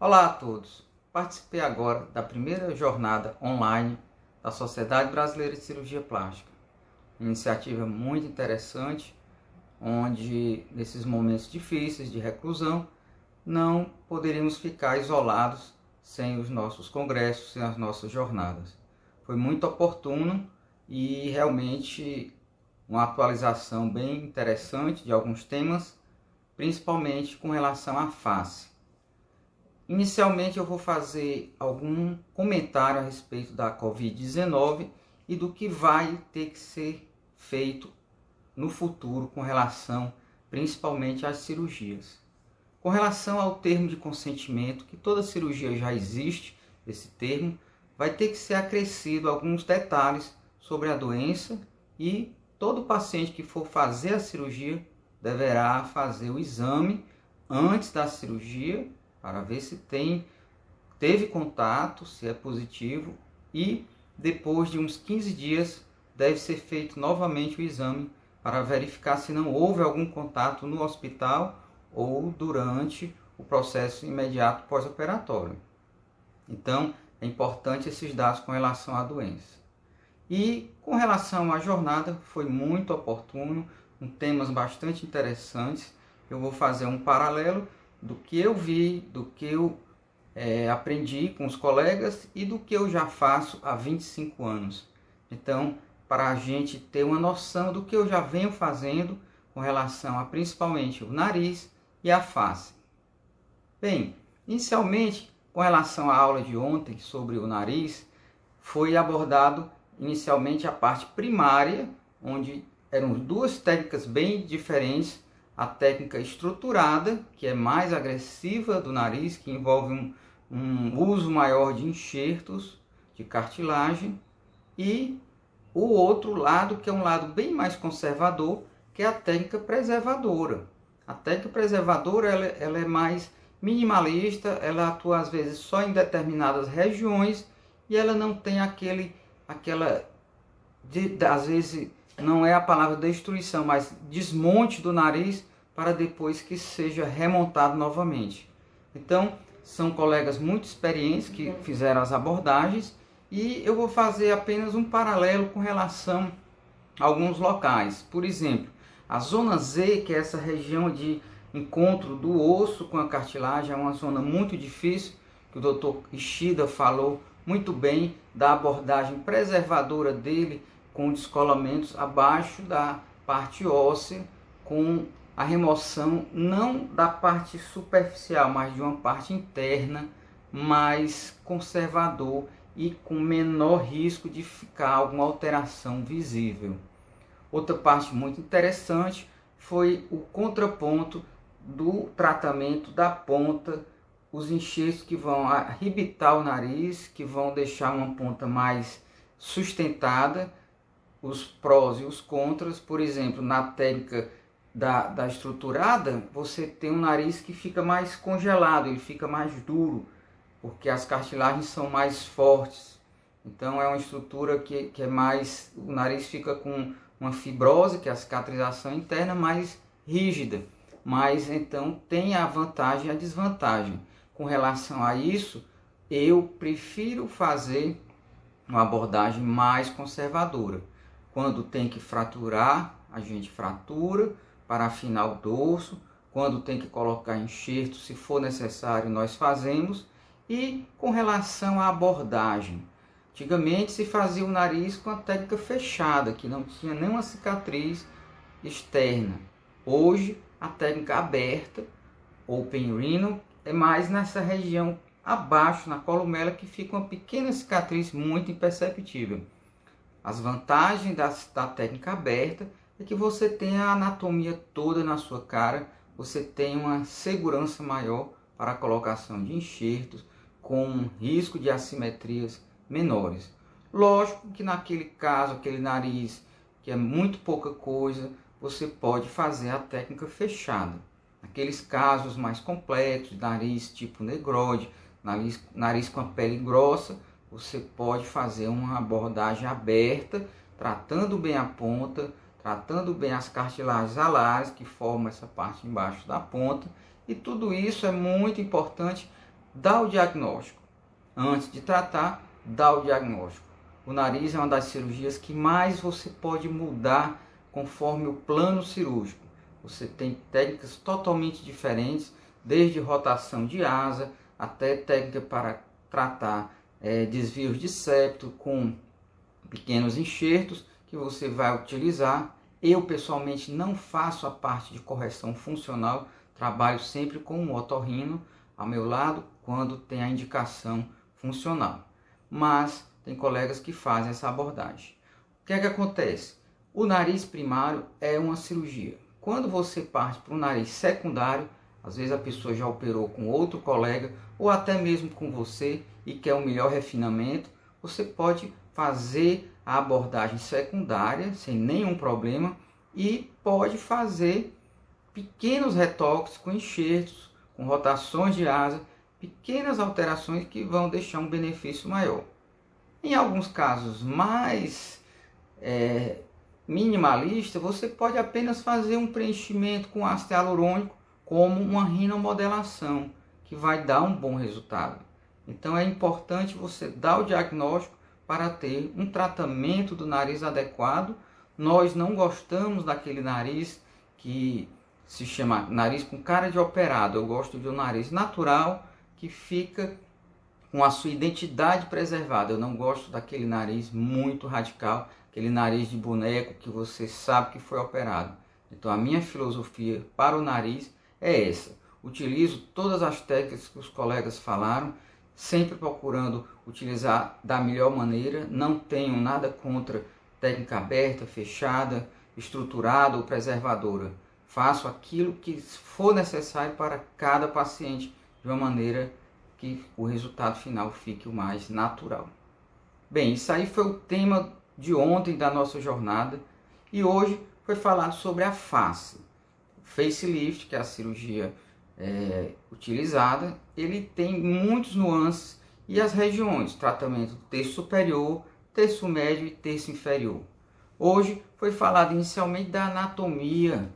Olá a todos! Participei agora da primeira jornada online da Sociedade Brasileira de Cirurgia Plástica. Iniciativa muito interessante, onde nesses momentos difíceis de reclusão não poderíamos ficar isolados sem os nossos congressos, sem as nossas jornadas. Foi muito oportuno e realmente uma atualização bem interessante de alguns temas, principalmente com relação à face. Inicialmente eu vou fazer algum comentário a respeito da Covid-19 e do que vai ter que ser feito no futuro com relação principalmente às cirurgias. Com relação ao termo de consentimento, que toda cirurgia já existe, esse termo, vai ter que ser acrescido alguns detalhes sobre a doença e todo paciente que for fazer a cirurgia deverá fazer o exame antes da cirurgia para ver se teve contato, se é positivo, e depois de uns 15 dias deve ser feito novamente o exame para verificar se não houve algum contato no hospital ou durante o processo imediato pós-operatório. Então, é importante esses dados com relação à doença. E com relação à jornada, foi muito oportuno, com temas bastante interessantes. Eu vou fazer um paralelo do que eu vi, do que eu aprendi com os colegas e do que eu já faço há 25 anos. Então, para a gente ter uma noção do que eu já venho fazendo com relação a principalmente o nariz e a face. Bem, inicialmente, com relação à aula de ontem sobre o nariz, foi abordado inicialmente a parte primária, onde eram duas técnicas bem diferentes. A técnica estruturada, que é mais agressiva do nariz, que envolve um uso maior de enxertos de cartilagem, e o outro lado, que é um lado bem mais conservador, que é a técnica preservadora. A técnica preservadora ela é mais minimalista, ela atua às vezes só em determinadas regiões e ela não tem às vezes não é a palavra destruição, mas desmonte do nariz para depois que seja remontado novamente. Então, são colegas muito experientes que fizeram as abordagens e eu vou fazer apenas um paralelo com relação a alguns locais. Por exemplo, a zona Z, que é essa região de encontro do osso com a cartilagem, é uma zona muito difícil, que o Dr. Ishida falou muito bem da abordagem preservadora dele, com descolamentos abaixo da parte óssea, com a remoção não da parte superficial, mas de uma parte interna, mais conservador e com menor risco de ficar alguma alteração visível. Outra parte muito interessante foi o contraponto do tratamento da ponta, os enxertos que vão arrebitar o nariz, que vão deixar uma ponta mais sustentada, os prós e os contras. Por exemplo, na técnica da estruturada, você tem um nariz que fica mais congelado, ele fica mais duro, porque as cartilagens são mais fortes. Então é uma estrutura que é mais, o nariz fica com uma fibrose, que é a cicatrização interna, mais rígida. Mas então tem a vantagem e a desvantagem. Com relação a isso, eu prefiro fazer uma abordagem mais conservadora. Quando tem que fraturar, a gente fratura para afinar o dorso. Quando tem que colocar enxerto, se for necessário, nós fazemos. E com relação à abordagem, antigamente se fazia o nariz com a técnica fechada, que não tinha nenhuma cicatriz externa. Hoje, a técnica aberta, open rhino, é mais nessa região abaixo, na columela, que fica uma pequena cicatriz muito imperceptível. As vantagens da técnica aberta é que você tem a anatomia toda na sua cara, você tem uma segurança maior para a colocação de enxertos, com um risco de assimetrias menores. Lógico que naquele caso, aquele nariz que é muito pouca coisa, você pode fazer a técnica fechada. Naqueles casos mais complexos, nariz tipo negroide, nariz com a pele grossa, você pode fazer uma abordagem aberta, tratando bem a ponta, tratando bem as cartilagens alares que formam essa parte embaixo da ponta. E tudo isso é muito importante dá o diagnóstico. Antes de tratar, dá o diagnóstico. O nariz é uma das cirurgias que mais você pode mudar conforme o plano cirúrgico. Você tem técnicas totalmente diferentes, desde rotação de asa até técnica para tratar desvios de septo com pequenos enxertos que você vai utilizar. Eu pessoalmente não faço a parte de correção funcional, trabalho sempre com um otorrino ao meu lado quando tem a indicação funcional. Mas tem colegas que fazem essa abordagem. O que é que acontece? O nariz primário é uma cirurgia. Quando você parte para o nariz secundário, às vezes a pessoa já operou com outro colega ou até mesmo com você e quer um melhor refinamento, você pode fazer a abordagem secundária sem nenhum problema e pode fazer pequenos retoques com enxertos, com rotações de asa, pequenas alterações que vão deixar um benefício maior. Em alguns casos mais minimalista, você pode apenas fazer um preenchimento com ácido hialurônico como uma rinomodelação, que vai dar um bom resultado. Então é importante você dar o diagnóstico para ter um tratamento do nariz adequado. Nós não gostamos daquele nariz que se chama nariz com cara de operado. Eu gosto de um nariz natural que fica com a sua identidade preservada. Eu não gosto daquele nariz muito radical, aquele nariz de boneco que você sabe que foi operado. Então a minha filosofia para o nariz é essa. Utilizo todas as técnicas que os colegas falaram, sempre procurando utilizar da melhor maneira. Não tenho nada contra técnica aberta, fechada, estruturada ou preservadora. Faço aquilo que for necessário para cada paciente de uma maneira que o resultado final fique o mais natural. Bem, isso aí foi o tema de ontem da nossa jornada e hoje foi falado sobre a face. Facelift, que é a cirurgia utilizada, ele tem muitos nuances e as regiões, tratamento do terço superior, terço médio e terço inferior. Hoje foi falado inicialmente da anatomia,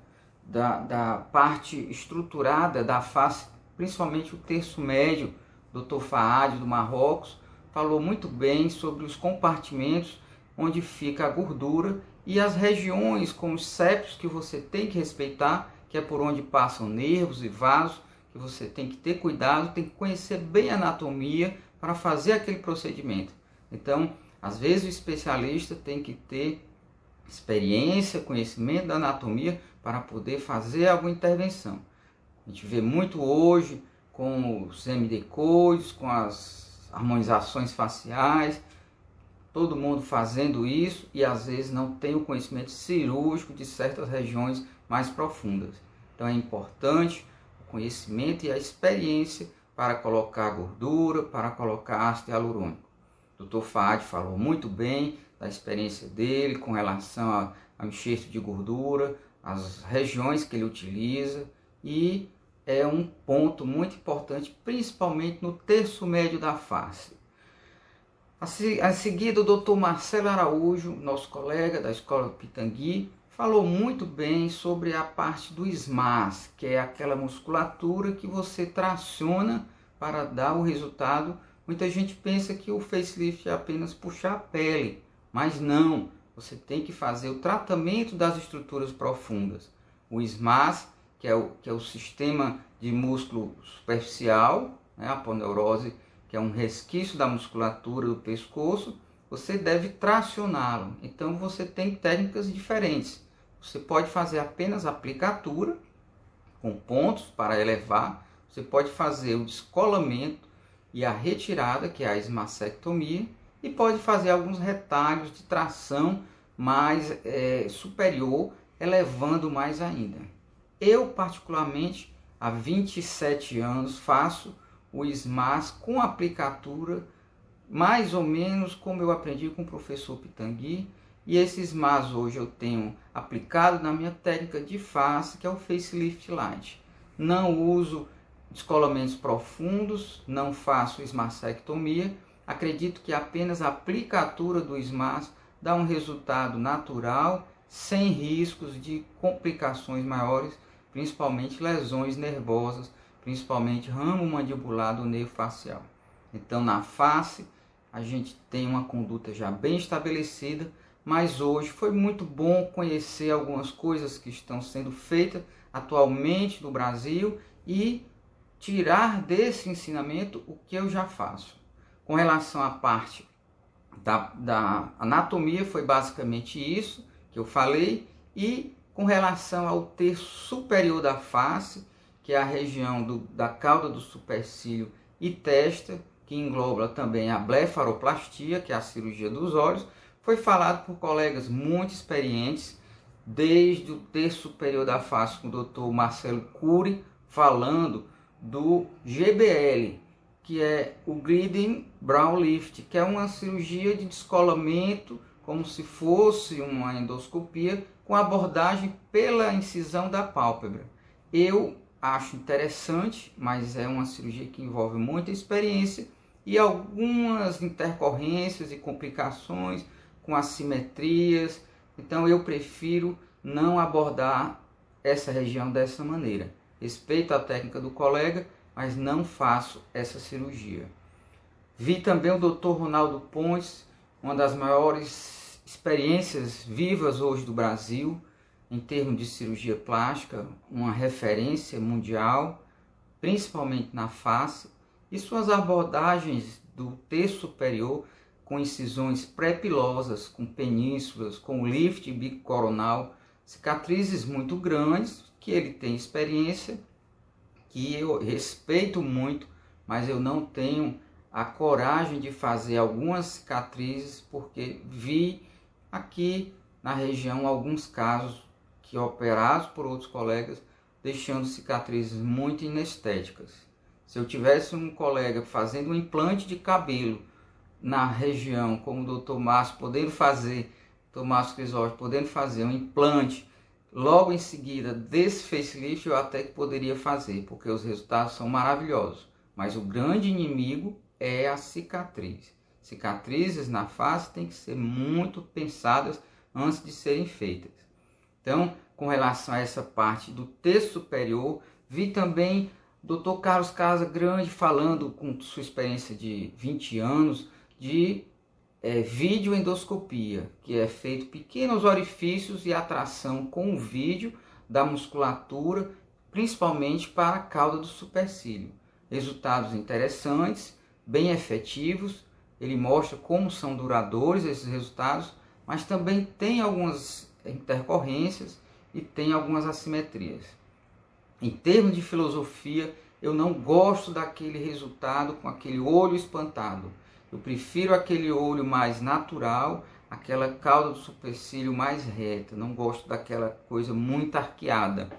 da parte estruturada da face, principalmente o terço médio. Dr. Faad do Marrocos falou muito bem sobre os compartimentos onde fica a gordura e as regiões como os septos que você tem que respeitar, que é por onde passam nervos e vasos, que você tem que ter cuidado, tem que conhecer bem a anatomia para fazer aquele procedimento. Então, às vezes o especialista tem que ter experiência, conhecimento da anatomia para poder fazer alguma intervenção. A gente vê muito hoje com os MD Codes, com as harmonizações faciais, todo mundo fazendo isso e às vezes não tem o conhecimento cirúrgico de certas regiões mais profundas. Então é importante o conhecimento e a experiência para colocar gordura, para colocar ácido hialurônico. O Dr. Faad falou muito bem da experiência dele com relação ao enxerto de gordura, as regiões que ele utiliza, e é um ponto muito importante, principalmente no terço médio da face. A seguir, o Dr. Marcelo Araújo, nosso colega da Escola Pitangui, falou muito bem sobre a parte do SMAS, que é aquela musculatura que você traciona para dar o resultado. Muita gente pensa que o facelift é apenas puxar a pele, mas não, você tem que fazer o tratamento das estruturas profundas. O SMAS, que é o sistema de músculo superficial, né, a aponeurose, que é um resquício da musculatura do pescoço, você deve tracioná-lo. Então você tem técnicas diferentes. Você pode fazer apenas a aplicatura, com pontos para elevar. Você pode fazer o descolamento e a retirada, que é a esmacectomia. E pode fazer alguns retalhos de tração mais superior, elevando mais ainda. Eu, particularmente, há 27 anos, faço o SMAS com aplicatura, mais ou menos como eu aprendi com o professor Pitangui. E esse SMAS hoje eu tenho aplicado na minha técnica de face, que é o Facelift Light. Não uso descolamentos profundos, não faço esmacectomia. Acredito que apenas a aplicatura do SMAS dá um resultado natural, sem riscos de complicações maiores, principalmente lesões nervosas, principalmente ramo mandibular do nervo facial. Então, na face, a gente tem uma conduta já bem estabelecida, mas hoje foi muito bom conhecer algumas coisas que estão sendo feitas atualmente no Brasil e tirar desse ensinamento o que eu já faço. Com relação à parte da anatomia, foi basicamente isso que eu falei, e com relação ao terço superior da face, que é a região da cauda do supercílio e testa, que engloba também a blefaroplastia, que é a cirurgia dos olhos, foi falado por colegas muito experientes, desde o terço superior da face com o Dr. Marcelo Cury, falando do GBL, que é o Gliding Brow Lift, que é uma cirurgia de descolamento, como se fosse uma endoscopia, com abordagem pela incisão da pálpebra. Eu acho interessante, mas é uma cirurgia que envolve muita experiência e algumas intercorrências e complicações com assimetrias. Então eu prefiro não abordar essa região dessa maneira. Respeito a técnica do colega, mas não faço essa cirurgia. Vi também o Dr. Ronaldo Pontes, uma das maiores experiências vivas hoje do Brasil, em termos de cirurgia plástica, uma referência mundial, principalmente na face, e suas abordagens do terço superior, com incisões pré-pilosas, com penínsulas, com lift bicoronal, cicatrizes muito grandes, que ele tem experiência, que eu respeito muito, mas eu não tenho a coragem de fazer algumas cicatrizes, porque vi aqui na região alguns casos que operados por outros colegas, deixando cicatrizes muito inestéticas. Se eu tivesse um colega fazendo um implante de cabelo na região, como o Dr. Márcio podendo fazer, Dr. Márcio Crisóstomo podendo fazer um implante logo em seguida desse facelift, eu até que poderia fazer, porque os resultados são maravilhosos. Mas o grande inimigo é a cicatriz. Cicatrizes na face têm que ser muito pensadas antes de serem feitas. Então, com relação a essa parte do terço superior, vi também o Dr. Carlos Casagrande falando com sua experiência de 20 anos de videoendoscopia, que é feito pequenos orifícios e atração com o vídeo da musculatura, principalmente para a cauda do supercílio. Resultados interessantes, bem efetivos. Ele mostra como são duradouros esses resultados, mas também tem algumas intercorrências e tem algumas assimetrias. Em termos de filosofia, eu não gosto daquele resultado com aquele olho espantado. Eu prefiro aquele olho mais natural, aquela cauda do supercílio mais reta. Não gosto daquela coisa muito arqueada.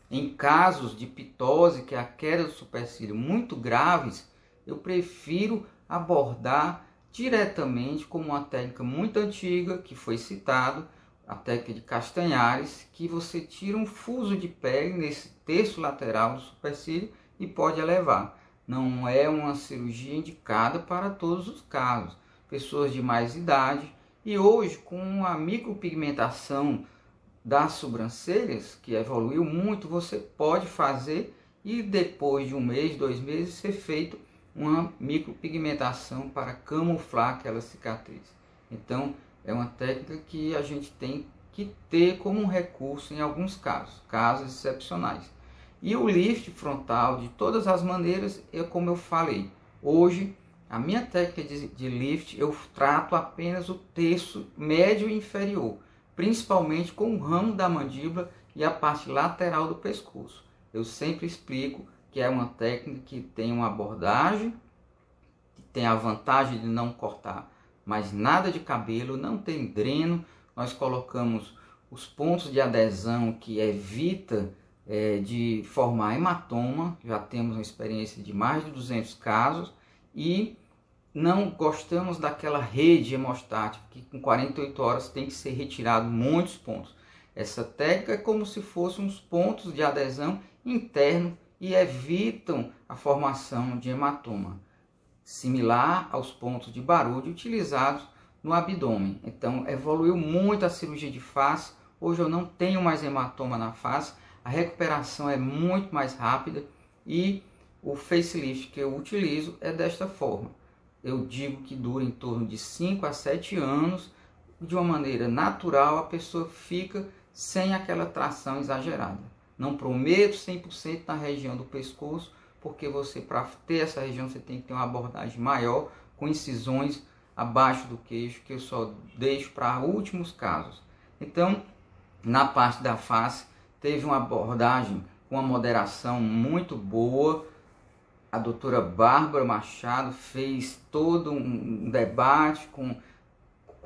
Em casos de pitose, que é a queda do supercílio muito graves, eu prefiro abordar diretamente como uma técnica muito antiga, que foi citado, a técnica de Castanhares, que você tira um fuso de pele nesse terço lateral do supercílio e pode elevar. Não é uma cirurgia indicada para todos os casos. Pessoas de mais idade, e hoje com a micropigmentação das sobrancelhas, que evoluiu muito, você pode fazer e depois de 1 mês, 2 meses, ser feito uma micropigmentação para camuflar aquela cicatriz. Então, é uma técnica que a gente tem que ter como um recurso em alguns casos excepcionais. E o lift frontal, de todas as maneiras, é como eu falei. Hoje, a minha técnica de lift, eu trato apenas o terço médio e inferior, principalmente com o ramo da mandíbula e a parte lateral do pescoço. Eu sempre explico que é uma técnica que tem uma abordagem, que tem a vantagem de não cortar mais nada de cabelo, não tem dreno. Nós colocamos os pontos de adesão que evita de formar hematoma. Já temos uma experiência de mais de 200 casos e não gostamos daquela rede hemostática que com 48 horas tem que ser retirado muitos pontos. Essa técnica é como se fossem uns pontos de adesão interno e evitam a formação de hematoma, similar aos pontos de Barude utilizados no abdômen. Então evoluiu muito a cirurgia de face. Hoje eu não tenho mais hematoma na face, a recuperação é muito mais rápida e o facelift que eu utilizo é desta forma. Eu digo que dura em torno de 5 a 7 anos, de uma maneira natural, a pessoa fica sem aquela tração exagerada. Não prometo 100% na região do pescoço, porque você, para ter essa região, você tem que ter uma abordagem maior, com incisões abaixo do queixo, que eu só deixo para últimos casos. Então, na parte da face, teve uma abordagem com uma moderação muito boa. A doutora Bárbara Machado fez todo um debate com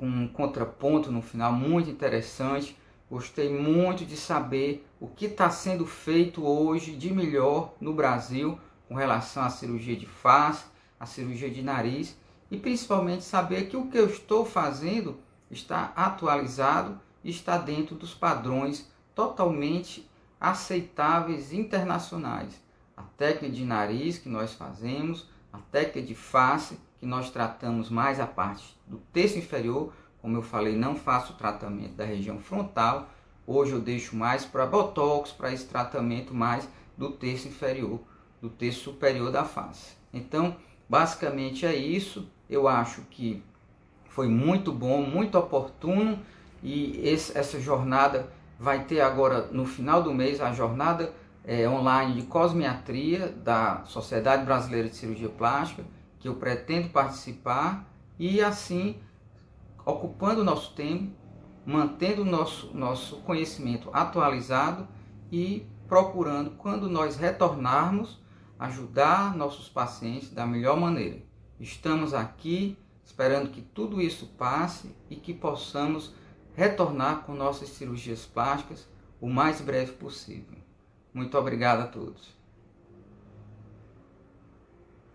um contraponto no final muito interessante. Gostei muito de saber o que está sendo feito hoje de melhor no Brasil com relação à cirurgia de face, à cirurgia de nariz, e principalmente saber que o que eu estou fazendo está atualizado e está dentro dos padrões totalmente aceitáveis internacionais. A técnica de nariz que nós fazemos, a técnica de face que nós tratamos mais a parte do terço inferior. Como eu falei, não faço o tratamento da região frontal. Hoje eu deixo mais para botox, para esse tratamento mais do terço inferior, do terço superior da face. Então, basicamente é isso. Eu acho que foi muito bom, muito oportuno, e essa jornada vai ter agora no final do mês a jornada online de cosmiatria da Sociedade Brasileira de Cirurgia Plástica, que eu pretendo participar, e assim, ocupando o nosso tempo, mantendo o nosso conhecimento atualizado e procurando, quando nós retornarmos, ajudar nossos pacientes da melhor maneira. Estamos aqui esperando que tudo isso passe e que possamos retornar com nossas cirurgias plásticas o mais breve possível. Muito obrigado a todos.